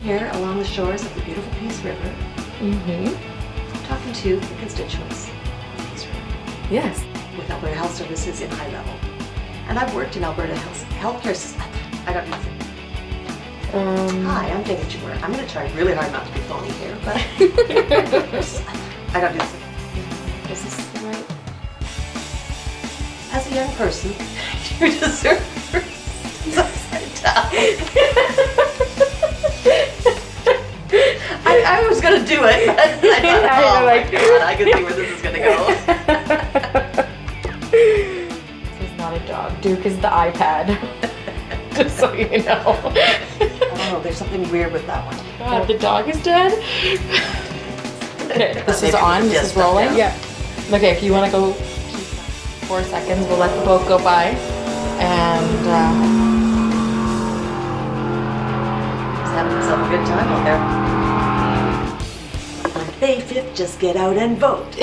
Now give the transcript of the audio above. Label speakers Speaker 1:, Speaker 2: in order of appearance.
Speaker 1: Here along the shores of the beautiful Peace River, talking to the constituents of Peace River
Speaker 2: Yes.
Speaker 1: with Alberta Health Services in high level. And I've worked in Alberta healthcare system. I got music. Hi, I'm David Jewett. I'm going to try really hard not to be phony here, but I got music.
Speaker 2: Is this right?
Speaker 1: As a young person, you deserve it's upside down. I was gonna do it, but I thought, oh my God, I can see where this is gonna go.
Speaker 2: This is not a dog. Duke is the iPad. Just so you know.
Speaker 1: I don't know, there's something weird with that one.
Speaker 2: God, the dog is dead. Okay, this is
Speaker 1: Maybe
Speaker 2: on.
Speaker 1: we
Speaker 2: This
Speaker 1: just
Speaker 2: is rolling.
Speaker 1: stepped
Speaker 2: Yeah. Okay, if you want to go 4 seconds, we'll let the boat go by, and
Speaker 1: He's having himself a good time out there. On May 5th, just get out and vote.